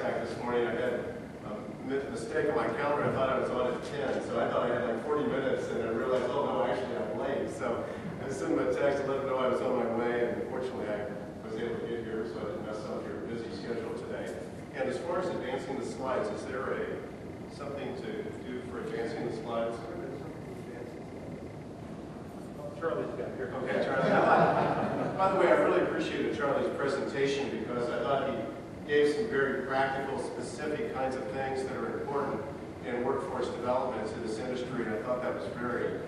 back this morning. I had a mistake on my calendar. I thought I was on at 10, so I thought I had like 40 minutes, and I realized, oh no, actually I'm late. So I sent him a text to let him know I was on my way, and fortunately I was able to get here, so I didn't mess up your busy schedule today. And as far as advancing the slides, is there something to do for advancing the slides? Charlie's got here. Okay, Charlie. By the way, I really appreciated Charlie's presentation because I thought he gave some very practical, specific kinds of things that are important in workforce development to this industry, and I thought that was very,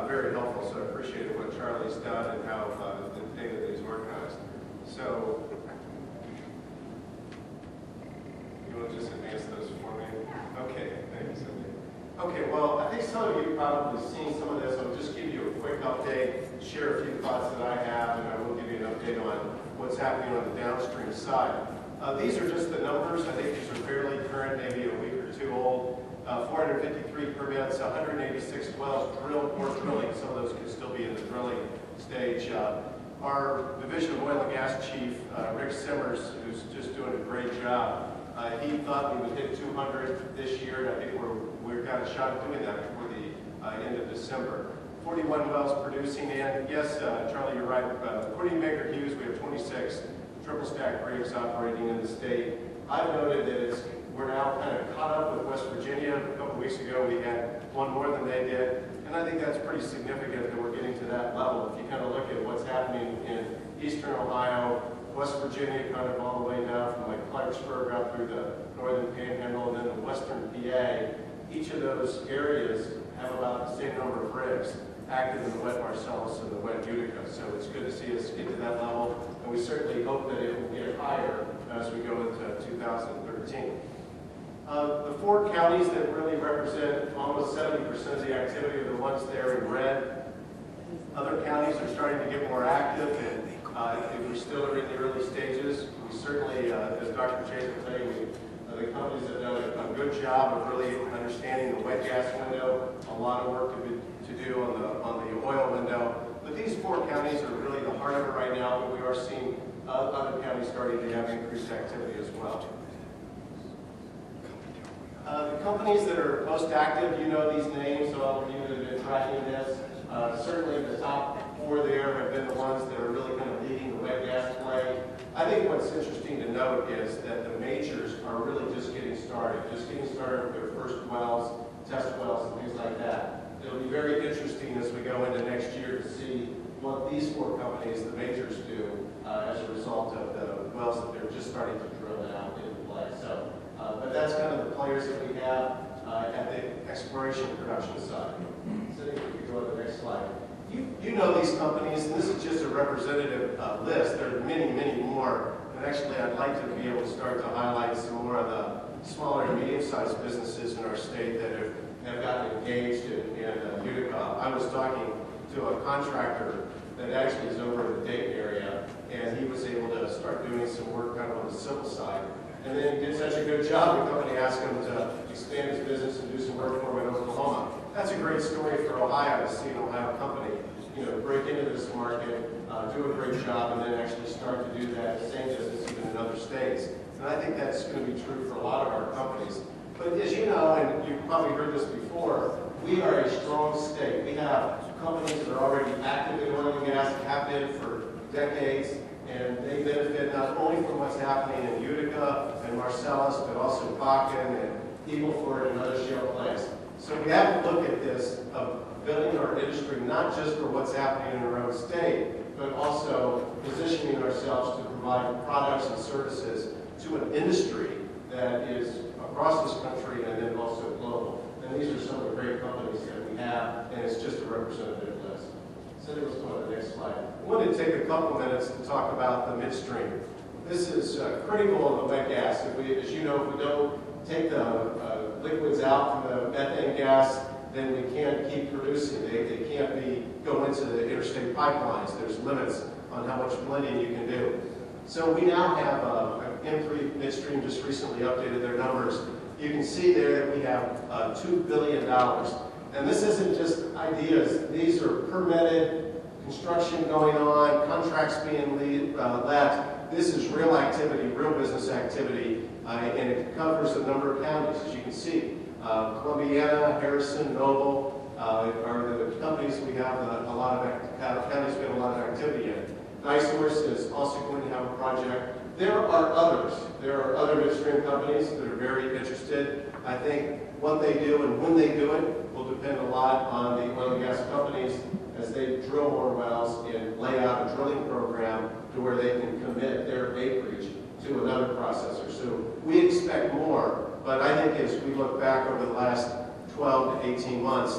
very helpful. So I appreciated what Charlie's done and how the data that he's organized. So, you want to just advance those for me? Okay, thank you, Cindy. Okay, well, I think some of you have probably seen some of this. I'll just give you a quick update, share a few thoughts that I have, and I will give you an update on what's happening on the downstream side. These are just the numbers. I think these are fairly current, maybe a week or two old. 453 permits, 186 wells drilled or drilling. Some of those could still be in the drilling stage. Our Division of Oil and Gas Chief, Rick Simmers, who's just doing a great job, he thought we would hit 200 this year, and I think we're got a shot at doing that before the end of December. 41 wells producing, and yes, Charlie, you're right. According to Baker Hughes, we have 26 triple stack rigs operating in the state. I've noted that we're now kind of caught up with West Virginia. A couple weeks ago, we had one more than they did, and I think that's pretty significant that we're getting to that level. If you kind of look at what's happening in eastern Ohio, West Virginia, kind of all the way down from like Clarksburg out through the northern Panhandle, and then the western PA, each of those areas have about the same number of rigs active in the wet Marcellus and the wet Utica. So it's good to see us get to that level, and we certainly hope that it will get higher as we go into 2013. The four counties that really represent almost 70% of the activity are the ones there in red. Other counties are starting to get more active, and if we still are in the early stages, we certainly, as Dr. Chase will tell you, the companies have done a good job of really understanding the wet gas window. A lot of work to do on the oil window. But these four counties are really the heart of it right now, but we are seeing other counties starting to have increased activity as well. The companies that are most active, you know these names, so all of you that have been tracking this. Certainly the top four there have been the ones that are really kind of leading the wet gas play. I think what's interesting to note is that the majors are really just getting started with their first wells, test wells, and things like that. It'll be very interesting as we go into next year to see what these four companies, the majors, do as a result of the wells that they're just starting to drill now into play. So, but that's kind of the players that we have at the exploration and production side. So if we could go to the next slide. You know these companies, and this is just a representative list. There are many, many more. And actually, I'd like to be able to start to highlight some more of the smaller and medium-sized businesses in our state that have gotten engaged in Utica. I was talking to a contractor that actually is over in the Dayton area, and he was able to start doing some work kind of on the civil side. And then he did such a good job, the company asked him to expand his business and do some work for him in Oklahoma. That's a great story for Ohio to see an Ohio company, break into this market, do a great job, and then actually start to do that same business even in other states. And I think that's going to be true for a lot of our companies. But as you know, and you've probably heard this before, we are a strong state. We have companies that are already active in oil and gas, have been for decades, and they benefit not only from what's happening in Utica and Marcellus, but also Bakken and Eagle Ford and other shale plays. So we have to look at this of building our industry not just for what's happening in our own state, but also positioning ourselves to provide products and services to an industry that is across this country and then also global. And these are some of the great companies that we have, and it's just a representative list. So let's go to the next slide. I wanted to take a couple minutes to talk about the midstream. This is critical of the wet gas. As you know, if we don't take the liquids out from the methane gas, then we can't keep producing. They can't go into the interstate pipelines. There's limits on how much blending you can do. So we now have M3 Midstream just recently updated their numbers. You can see there that we have $2 billion. And this isn't just ideas. These are permitted, construction going on, contracts being let. this is real activity, real business activity, and it covers a number of counties, as you can see. Columbiana, Harrison, Noble are the companies we have a lot of counties we have a lot of activity in. NiceHorse is also going to have a project. There are others. There are other midstream companies that are very interested. I think what they do and when they do it will depend a lot on the oil and gas companies as they drill more wells and lay out a drilling program to where they can commit their acreage to another processor. So we expect more, but I think as we look back over the last 12 to 18 months,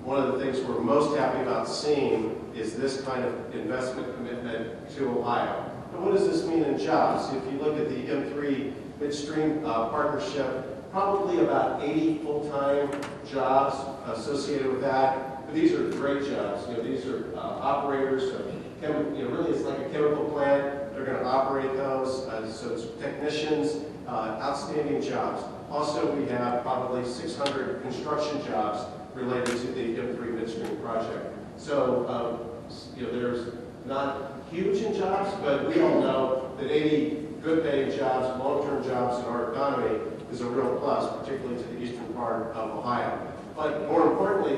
one of the things we're most happy about seeing is this kind of investment commitment to Ohio. And what does this mean in jobs? If you look at the M3 midstream partnership, probably about 80 full-time jobs associated with that. But these are great jobs. These are operators. Really, it's like a chemical plant. They're going to operate those. So it's technicians, outstanding jobs. Also, we have probably 600 construction jobs related to the M3 midstream project. So, there's not huge in jobs, but we all know that 80 good-paying jobs, long-term jobs in our economy is a real plus, particularly to the eastern part of Ohio. But more importantly,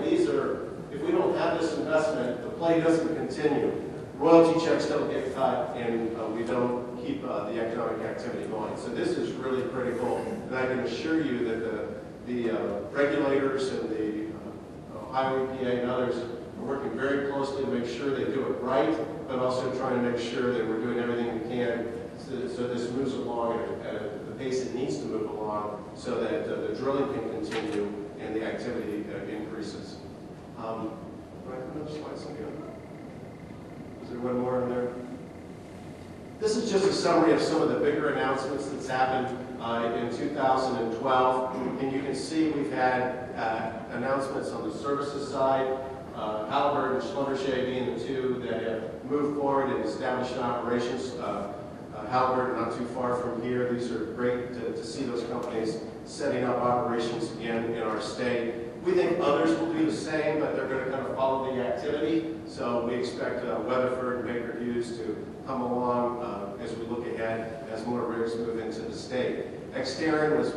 if we don't have this investment, the play doesn't continue. Royalty checks don't get cut, and we don't keep the economic activity going. So this is really critical, and I can assure you that the regulators and the Ohio EPA and others are working very closely to make sure they do it right, but also trying to make sure that we're doing everything we can so this moves along at the pace it needs to move along so that the drilling can continue and the activity increases. Is there one more in there? This is just a summary of some of the bigger announcements that's happened in 2012. And you can see we've had announcements on the services side, Halliburton and Schlumberger being the two that have moved forward and established operations. Halliburton not too far from here. These are great to see those companies setting up operations again in our state. We think others will do the same, but they're going to kind of follow the activity. So we expect Weatherford and Baker Hughes to come along as we look ahead as more rigs move into the state. Exterran was